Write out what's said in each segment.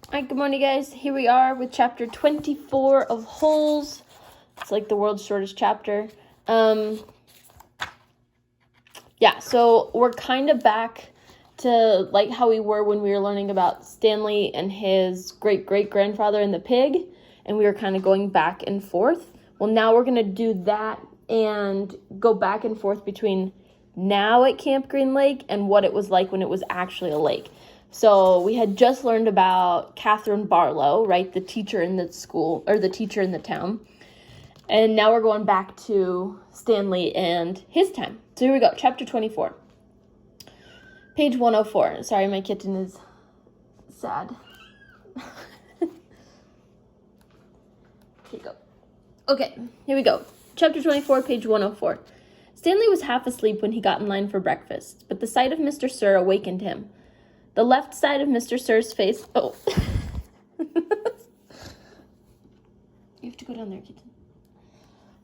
Alright, good morning, guys. Here we are with chapter 24 of Holes. It's like the world's shortest chapter. So we're kind of back to like how we were when we were learning about Stanley and his great-great-grandfather and the pig, and we were kind of going back and forth. Well, now we're going to do that and go back and forth between now at Camp Green Lake and what it was like when it was actually a lake. So we had just learned about Katherine Barlow, right, the teacher in the school, or the teacher in the town. And now we're going back to Stanley and his time. So here we go, chapter 24. Page 104. Sorry, my kitten is sad. Okay, here we go. Chapter 24, page 104. Stanley was half asleep when he got in line for breakfast, but the sight of Mr. Sir awakened him. The left side of Mr. Sir's face... Oh. You have to go down there, kitten.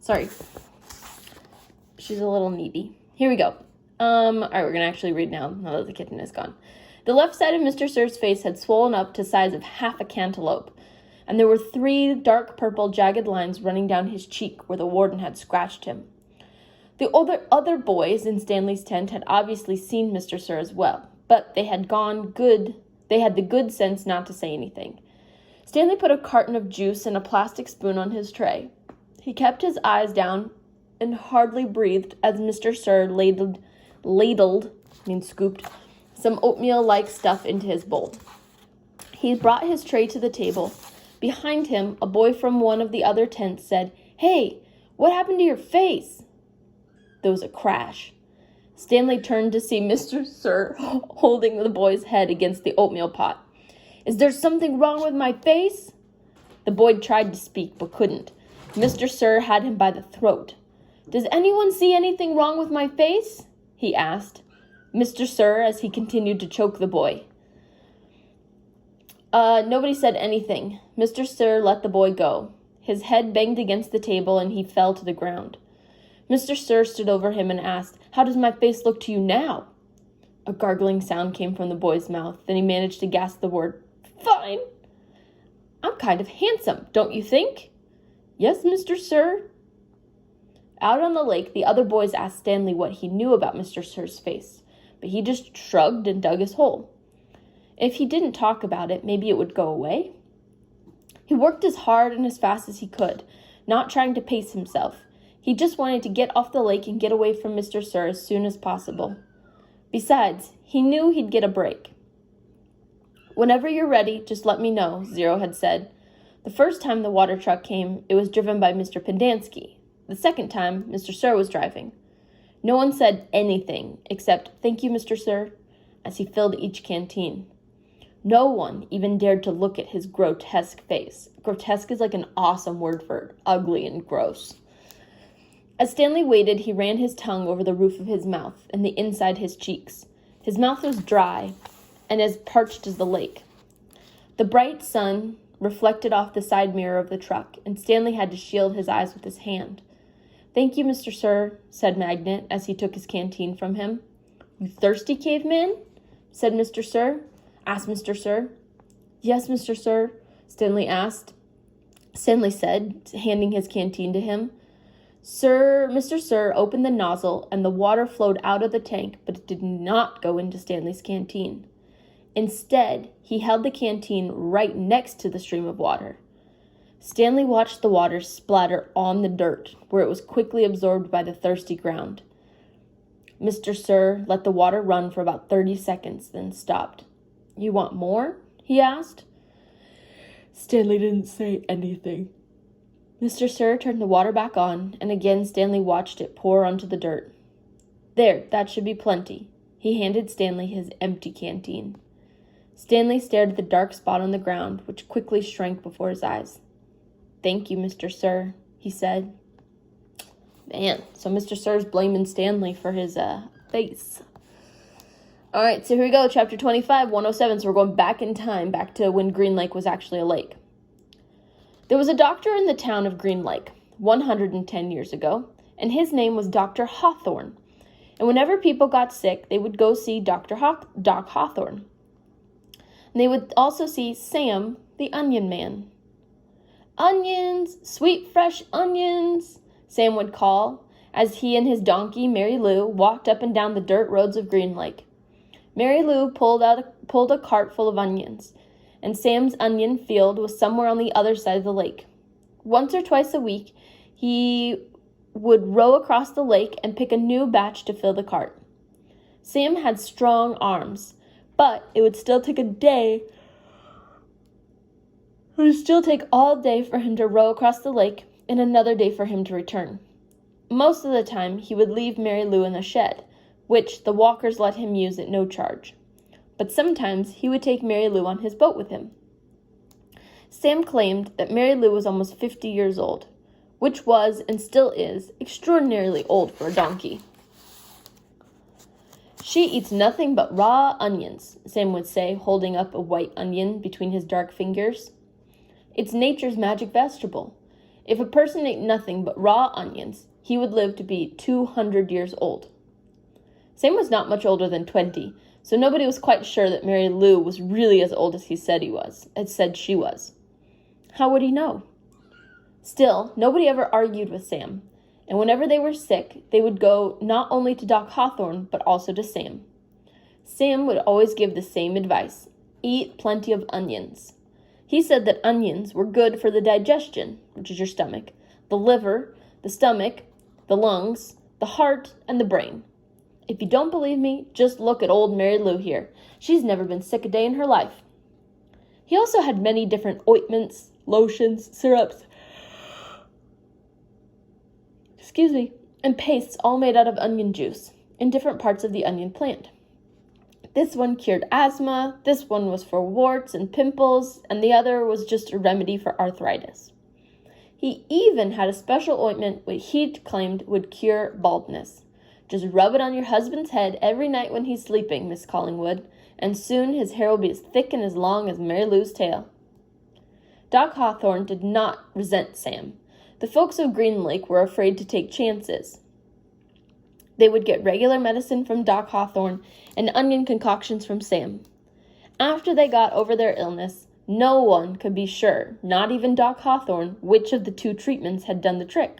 Sorry. She's a little needy. Here we go. All right, we're going to actually read now that the kitten is gone. The left side of Mr. Sir's face had swollen up to the size of half a cantaloupe, and there were 3 dark purple jagged lines running down his cheek where the warden had scratched him. The other boys in Stanley's tent had obviously seen Mr. Sir as well, but they had the good sense not to say anything. Stanley put a carton of juice and a plastic spoon on his tray. He kept his eyes down and hardly breathed as Mr. Sir scooped, some oatmeal-like stuff into his bowl. He brought his tray to the table. Behind him, a boy from one of the other tents said, "Hey, what happened to your face?" There was a crash. Stanley turned to see Mr. Sir holding the boy's head against the oatmeal pot. "Is there something wrong with my face?" The boy tried to speak, but couldn't. Mr. Sir had him by the throat. "Does anyone see anything wrong with my face?" he asked. Mr. Sir, as he continued to choke the boy. Nobody said anything. Mr. Sir let the boy go. His head banged against the table and he fell to the ground. Mr. Sir stood over him and asked, "How does my face look to you now?" A gargling sound came from the boy's mouth. Then he managed to gasp the word, "Fine." "I'm kind of handsome, don't you think?" "Yes, Mr. Sir." Out on the lake, the other boys asked Stanley what he knew about Mr. Sir's face, but he just shrugged and dug his hole. If he didn't talk about it, maybe it would go away. He worked as hard and as fast as he could, not trying to pace himself. He just wanted to get off the lake and get away from Mr. Sir as soon as possible. Besides, he knew he'd get a break. "Whenever you're ready, just let me know," Zero had said. The first time the water truck came, it was driven by Mr. Pendanski. The second time, Mr. Sir was driving. No one said anything except, "Thank you, Mr. Sir," as he filled each canteen. No one even dared to look at his grotesque face. Grotesque is like an awesome word for ugly and gross. As Stanley waited, he ran his tongue over the roof of his mouth and the inside his cheeks. His mouth was dry and as parched as the lake. The bright sun reflected off the side mirror of the truck, and Stanley had to shield his eyes with his hand. "Thank you, Mr. Sir," said Magnet as he took his canteen from him. "You thirsty, caveman?" said Mr. Sir. Asked Mr. Sir. "Yes, Mr. Sir," Stanley said, handing his canteen to him. Mr. Sir opened the nozzle, and the water flowed out of the tank, but it did not go into Stanley's canteen. Instead, he held the canteen right next to the stream of water. Stanley watched the water splatter on the dirt, where it was quickly absorbed by the thirsty ground. Mr. Sir let the water run for about 30 seconds, then stopped. "You want more?" he asked. Stanley didn't say anything. Mr. Sir turned the water back on, and again Stanley watched it pour onto the dirt. "There, that should be plenty." He handed Stanley his empty canteen. Stanley stared at the dark spot on the ground, which quickly shrank before his eyes. "Thank you, Mr. Sir," he said. Man, so Mr. Sir's blaming Stanley for his face. All right, so here we go, chapter 25, 107. So we're going back in time, back to when Green Lake was actually a lake. There was a doctor in the town of Green Lake 110 years ago, and his name was Dr. Hawthorne. And whenever people got sick, they would go see Doc Hawthorne. And they would also see Sam, the onion man. "Onions! Sweet fresh onions!" Sam would call as he and his donkey, Mary Lou, walked up and down the dirt roads of Green Lake. Mary Lou pulled a cart full of onions, and Sam's onion field was somewhere on the other side of the lake. Once or twice a week, he would row across the lake and pick a new batch to fill the cart. Sam had strong arms, but it would still take all day for him to row across the lake and another day for him to return. Most of the time, he would leave Mary Lou in the shed, which the walkers let him use at no charge. But sometimes he would take Mary Lou on his boat with him. Sam claimed that Mary Lou was almost 50 years old, which was, and still is, extraordinarily old for a donkey. "She eats nothing but raw onions," Sam would say, holding up a white onion between his dark fingers. "It's nature's magic vegetable. If a person ate nothing but raw onions, he would live to be 200 years old." Sam was not much older than 20, so nobody was quite sure that Mary Lou was really as old as he said she was. How would he know? Still, nobody ever argued with Sam, and whenever they were sick, they would go not only to Doc Hawthorne, but also to Sam. Sam would always give the same advice: eat plenty of onions. He said that onions were good for the digestion, which is your stomach, the liver, the stomach, the lungs, the heart, and the brain. If you don't believe me, just look at old Mary Lou here. She's never been sick a day in her life. He also had many different ointments, lotions, syrups, and pastes all made out of onion juice in different parts of the onion plant. This one cured asthma, this one was for warts and pimples, and the other was just a remedy for arthritis. He even had a special ointment which he claimed would cure baldness. "Just rub it on your husband's head every night when he's sleeping, Miss Collingwood, and soon his hair will be as thick and as long as Mary Lou's tail." Doc Hawthorne did not resent Sam. The folks of Green Lake were afraid to take chances. They would get regular medicine from Doc Hawthorne and onion concoctions from Sam. After they got over their illness, no one could be sure, not even Doc Hawthorne, which of the two treatments had done the trick.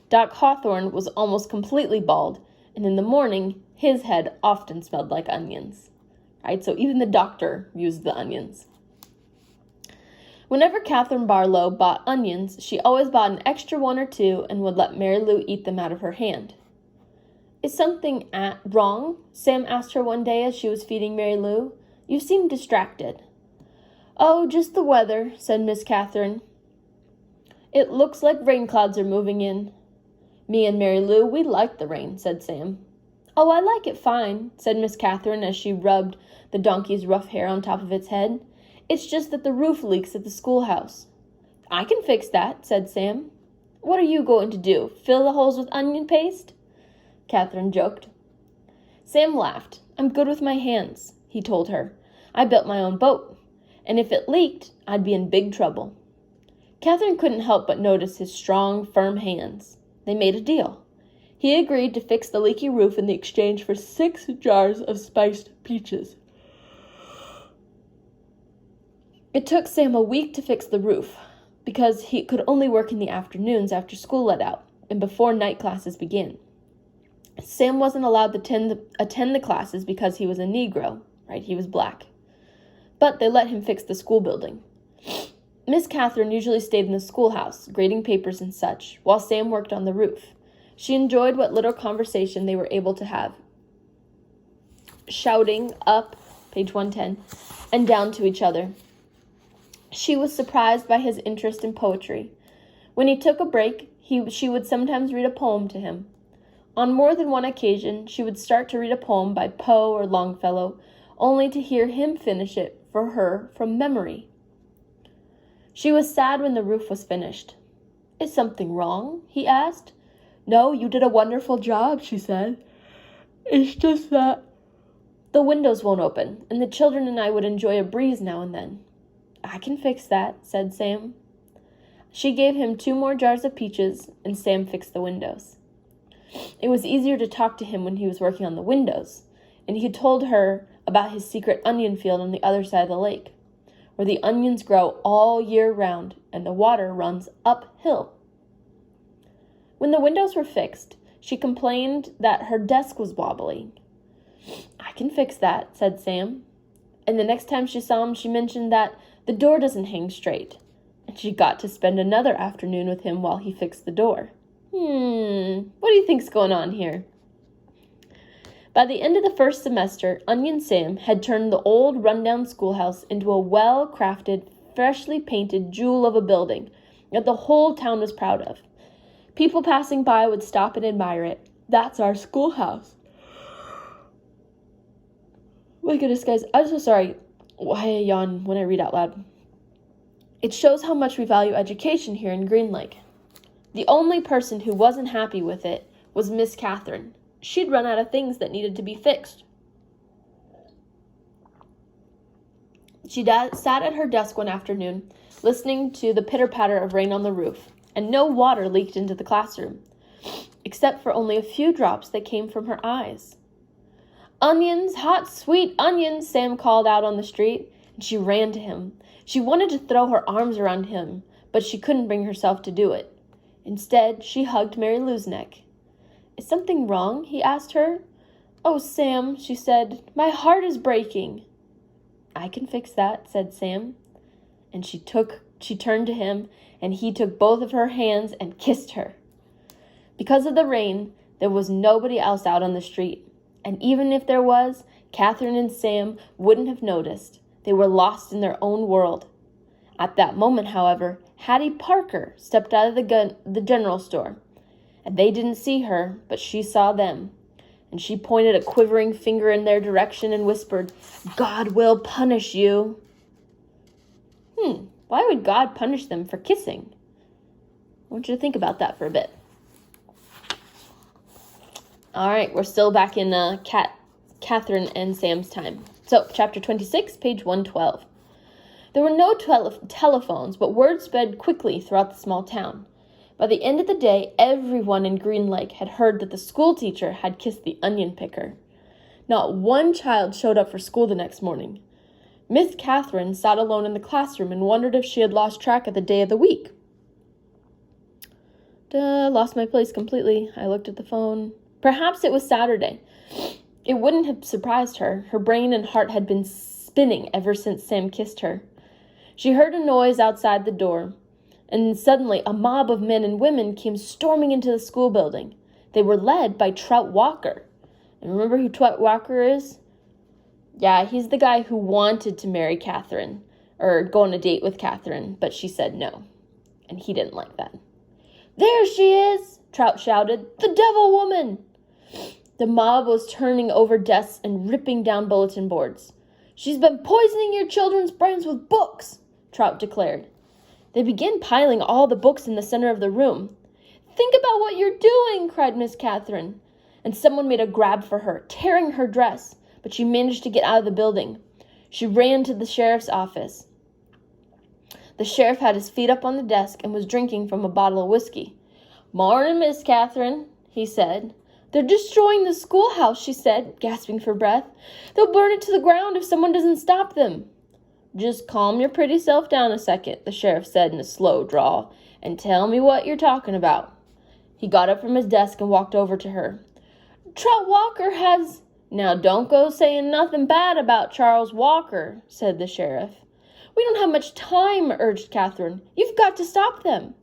Doc Hawthorne was almost completely bald, and in the morning, his head often smelled like onions. Right? So even the doctor used the onions. Whenever Katherine Barlow bought onions, she always bought an extra one or two and would let Mary Lou eat them out of her hand. "Is something wrong?" Sam asked her one day as she was feeding Mary Lou. "You seem distracted." "Oh, just the weather," said Miss Katherine. "It looks like rain clouds are moving in." "Me and Mary Lou, we like the rain," said Sam. "Oh, I like it fine," said Miss Katherine as she rubbed the donkey's rough hair on top of its head. "It's just that the roof leaks at the schoolhouse." "I can fix that," said Sam. "What are you going to do, fill the holes with onion paste?" Katherine joked. Sam laughed. "I'm good with my hands," he told her. "I built my own boat, and if it leaked, I'd be in big trouble." Katherine couldn't help but notice his strong, firm hands. They made a deal. He agreed to fix the leaky roof in exchange for 6 jars of spiced peaches. It took Sam a week to fix the roof, because he could only work in the afternoons after school let out, and before night classes began. Sam wasn't allowed to attend the classes because he was a Negro, right? He was black. But they let him fix the school building. Miss Katherine usually stayed in the schoolhouse, grading papers and such, while Sam worked on the roof. She enjoyed what little conversation they were able to have, shouting up, page 110, and down to each other. She was surprised by his interest in poetry. When he took a break, she would sometimes read a poem to him. On more than one occasion, she would start to read a poem by Poe or Longfellow, only to hear him finish it for her from memory. She was sad when the roof was finished. "Is something wrong?" he asked. "No, you did a wonderful job," she said. "It's just that the windows won't open, and the children and I would enjoy a breeze now and then." "I can fix that," said Sam. She gave him 2 more jars of peaches, and Sam fixed the windows. It was easier to talk to him when he was working on the windows, and he told her about his secret onion field on the other side of the lake, where the onions grow all year round and the water runs uphill. When the windows were fixed, she complained that her desk was wobbly. "I can fix that," said Sam. And the next time she saw him, she mentioned that the door doesn't hang straight, and she got to spend another afternoon with him while he fixed the door. What do you think's going on here? By the end of the first semester, Onion Sam had turned the old rundown schoolhouse into a well-crafted, freshly painted jewel of a building that the whole town was proud of. People passing by would stop and admire it. "That's our schoolhouse." My goodness, guys, I'm so sorry why I yawn when I read out loud. It shows how much we value education here in Green Lake. The only person who wasn't happy with it was Miss Katherine. She'd run out of things that needed to be fixed. She sat at her desk one afternoon, listening to the pitter-patter of rain on the roof, and no water leaked into the classroom, except for only a few drops that came from her eyes. "Onions, hot, sweet onions," Sam called out on the street, and she ran to him. She wanted to throw her arms around him, but she couldn't bring herself to do it. Instead, she hugged Mary Lou's neck. "Is something wrong?" he asked her. "Oh, Sam," she said, "my heart is breaking." "I can fix that," said Sam. And she turned to him, and he took both of her hands and kissed her. Because of the rain, there was nobody else out on the street. And even if there was, Katherine and Sam wouldn't have noticed. They were lost in their own world. At that moment, however, Hattie Parker stepped out of the general store. And they didn't see her, but she saw them. And she pointed a quivering finger in their direction and whispered, "God will punish you." Why would God punish them for kissing? I want you to think about that for a bit. All right, we're still back in Katherine and Sam's time. So, chapter 26, page 112. There were no telephones, but word spread quickly throughout the small town. By the end of the day, everyone in Green Lake had heard that the school teacher had kissed the onion picker. Not one child showed up for school the next morning. Miss Katherine sat alone in the classroom and wondered if she had lost track of the day of the week. Lost my place completely. I looked at the phone. Perhaps it was Saturday. It wouldn't have surprised her. Her brain and heart had been spinning ever since Sam kissed her. She heard a noise outside the door, and suddenly a mob of men and women came storming into the school building. They were led by Trout Walker. And remember who Trout Walker is? Yeah, he's the guy who wanted to marry Katherine, or go on a date with Katherine, but she said no. And he didn't like that. "There she is!" Trout shouted. "The devil woman!" The mob was turning over desks and ripping down bulletin boards. "She's been poisoning your children's brains with books," Trout declared. They began piling all the books in the center of the room. "Think about what you're doing," cried Miss Katherine. And someone made a grab for her, tearing her dress, but she managed to get out of the building. She ran to the sheriff's office. The sheriff had his feet up on the desk and was drinking from a bottle of whiskey. "Morning, Miss Katherine," he said. "They're destroying the schoolhouse," she said, gasping for breath. "They'll burn it to the ground if someone doesn't stop them." "Just calm your pretty self down a second," the sheriff said in a slow drawl, "and tell me what you're talking about." He got up from his desk and walked over to her. "Trout Walker has—" "Now don't go saying nothing bad about Charles Walker," said the sheriff. "We don't have much time," urged Katherine. "You've got to stop them."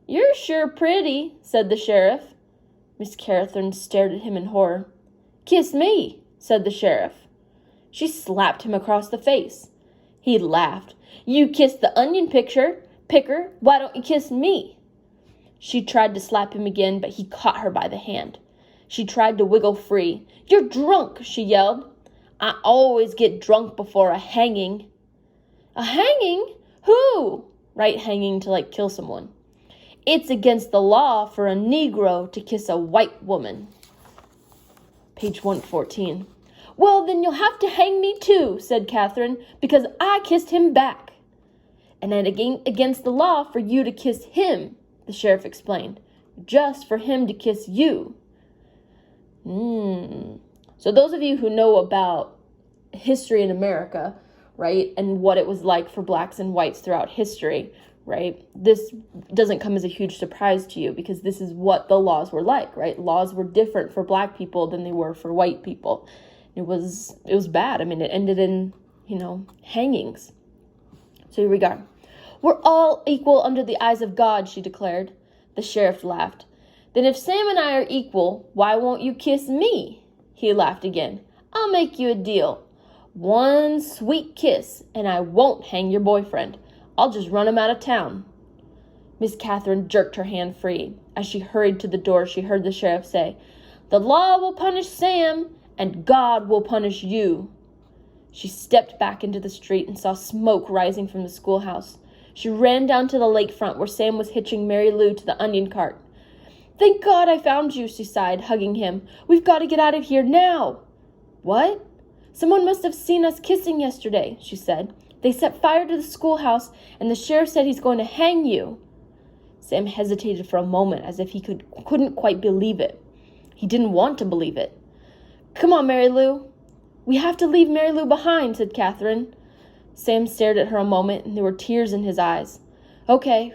"You're sure pretty," said the sheriff. Miss Katherine stared at him in horror. "Kiss me," said the sheriff. She slapped him across the face. He laughed. "You kissed the onion picker. Why don't you kiss me?" She tried to slap him again, but he caught her by the hand. She tried to wiggle free. "You're drunk," she yelled. "I always get drunk before a hanging." "A hanging? Who?" "Right, hanging to, kill someone." "It's against the law for a Negro to kiss a white woman." Page 114. "Well, then you'll have to hang me too," said Katherine, "because I kissed him back." "And then against the law for you to kiss him," the sheriff explained. "Just for him to kiss you." So those of you who know about history in America, right? And what it was like for blacks and whites throughout history, right? This doesn't come as a huge surprise to you because this is what the laws were like, right? Laws were different for black people than they were for white people. It was bad. I mean, it ended in, hangings. So here we go. We're all equal under the eyes of God, she declared. The sheriff laughed. Then if Sam and I are equal, why won't you kiss me? He laughed again. I'll make you a deal. One sweet kiss, and I won't hang your boyfriend. I'll just run him out of town. Miss Katherine jerked her hand free. As she hurried to the door, she heard the sheriff say, The law will punish Sam, and God will punish you. She stepped back into the street and saw smoke rising from the schoolhouse. She ran down to the lakefront where Sam was hitching Mary Lou to the onion cart. Thank God I found you, she sighed, hugging him. We've got to get out of here now. What? Someone must have seen us kissing yesterday, she said. They set fire to the schoolhouse, and the sheriff said he's going to hang you. Sam hesitated for a moment as if he couldn't quite believe it. He didn't want to believe it. Come on, Mary Lou. We have to leave Mary Lou behind, said Katherine. Sam stared at her a moment, and there were tears in his eyes. Okay.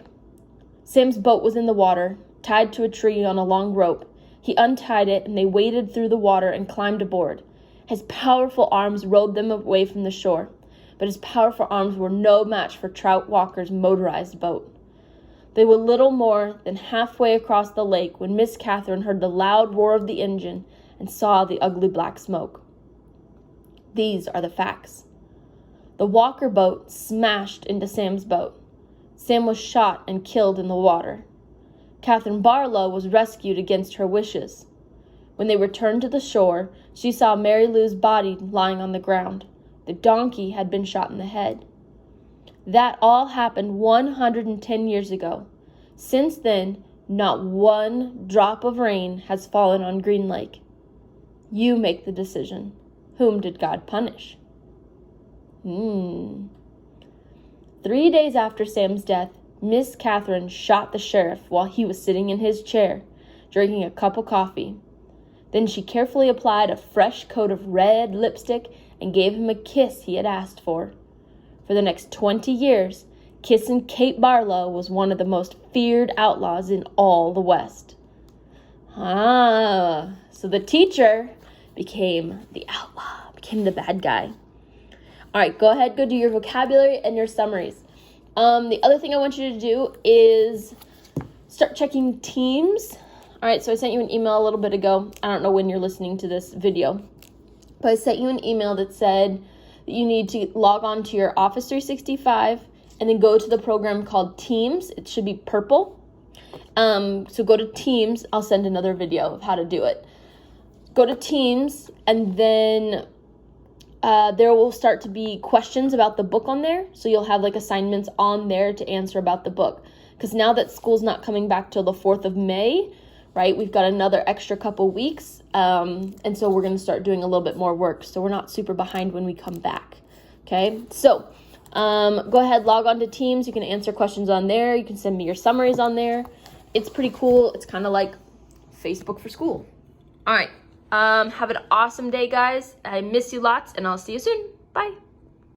Sam's boat was in the water, tied to a tree on a long rope. He untied it, and they waded through the water and climbed aboard. His powerful arms rowed them away from the shore, but his powerful arms were no match for Trout Walker's motorized boat. They were little more than halfway across the lake when Miss Katherine heard the loud roar of the engine and saw the ugly black smoke. These are the facts. The Walker boat smashed into Sam's boat. Sam was shot and killed in the water. Katherine Barlow was rescued against her wishes. When they returned to the shore, she saw Mary Lou's body lying on the ground. The donkey had been shot in the head. That all happened 110 years ago. Since then, not one drop of rain has fallen on Green Lake. You make the decision. Whom did God punish? 3 days after Sam's death, Miss Katherine shot the sheriff while he was sitting in his chair, drinking a cup of coffee. Then she carefully applied a fresh coat of red lipstick and gave him a kiss he had asked for. For the next 20 years, Kissin' Kate Barlow was one of the most feared outlaws in all the West. So the teacher became the outlaw, became the bad guy. All right, go ahead, go do your vocabulary and your summaries. The other thing I want you to do is start checking Teams. All right, so I sent you an email a little bit ago. I don't know when you're listening to this video, but I sent you an email that said that you need to log on to your Office 365 and then go to the program called Teams. It should be purple. So go to Teams. I'll send another video of how to do it. Go to Teams, and then there will start to be questions about the book on there. So you'll have like assignments on there to answer about the book. Because now that school's not coming back till the 4th of May, right, we've got another extra couple weeks. And so we're going to start doing a little bit more work. So we're not super behind when we come back. Okay, so go ahead, log on to Teams. You can answer questions on there. You can send me your summaries on there. It's pretty cool. It's kind of like Facebook for school. All right. Have an awesome day, guys. I miss you lots, and I'll see you soon. Bye.